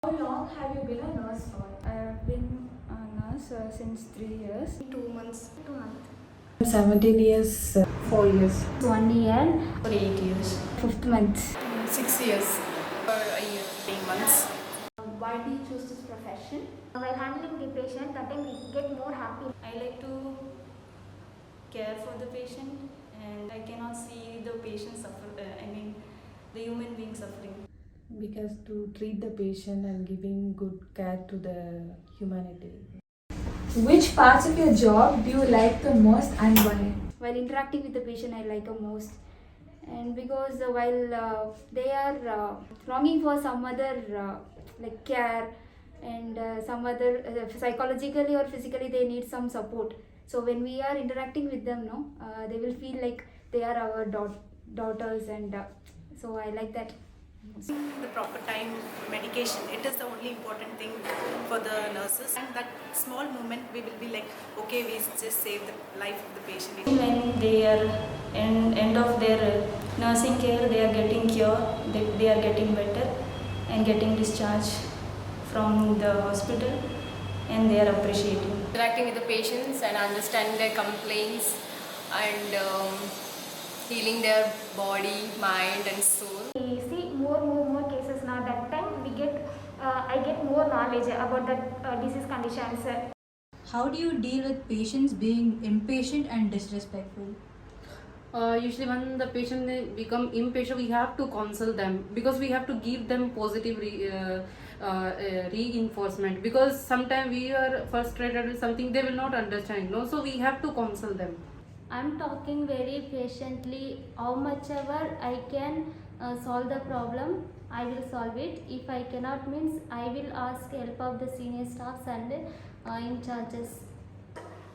How long have you been a nurse for? I have been a nurse since 3 years. 2 months. 2 months. 17 years, 4 years. 1 year. For 8 years. 5th month. 6 years. For a year. 3 months. Why do you choose this profession? While handling the patient, that time we get more happy. I like to care for the patient, and I cannot see the patient suffer. The human being suffering. Because to treat the patient and giving good care to the humanity. Which parts of your job do you like the most and why? While interacting with the patient, I like the most, and because while they are longing for some other like care and some other psychologically or physically they need some support. So when we are interacting with them, no, they will feel like they are our daughters, and so I like that. The proper time medication, it is the only important thing for the nurses, and that small moment we will be like, okay, we just save the life of the patient. When they are end of their nursing care, they are getting cured, they are getting better and getting discharged from the hospital, and they are appreciating. Interacting with the patients and understanding their complaints and healing their body, mind and soul. We see more cases now. That time we get, I get more knowledge about the disease conditions. How do you deal with patients being impatient and disrespectful? Usually when the patient they become impatient, we have to counsel them, because we have to give them positive reinforcement, because sometimes we are frustrated with something they will not understand, no, so we have to counsel them. I'm talking very patiently. How much ever I can solve the problem, I will solve it. If I cannot, means I will ask help of the senior staffs and in charges.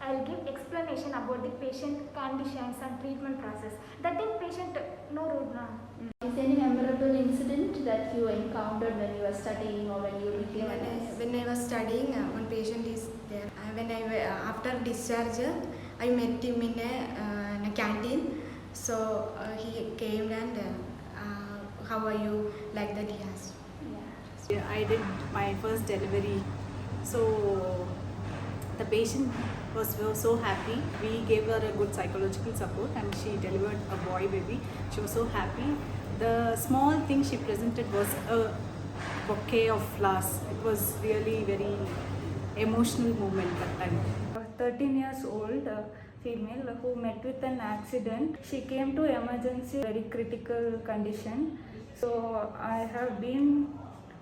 I'll give explanation about the patient conditions and treatment process. That time patient no rude now. Is there any memorable incident that you encountered when you were studying or when you became a nurse? When I was studying, one patient is there. After discharge, I met him in a canteen. So he came and how are you, like that he asked. Yeah, I did my first delivery. So the patient was so happy. We gave her a good psychological support and she delivered a boy baby. She was so happy. The small thing she presented was a bouquet of flowers. It was really very emotional moment that time. A 13 years old female who met with an accident. She came to emergency, very critical condition. So I have been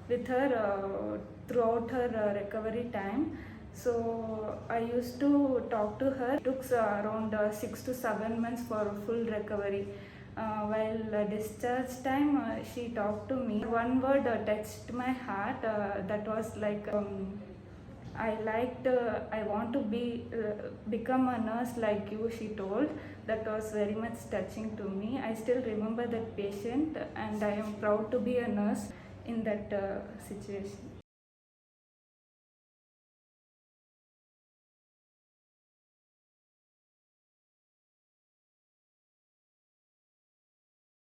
with her throughout her recovery time. So I used to talk to her. It took around 6 to 7 months for full recovery. While discharge time, she talked to me. One word touched my heart. That was like, I want to become a nurse like you, she told. That was very much touching to me. I still remember that patient, and I am proud to be a nurse in that situation.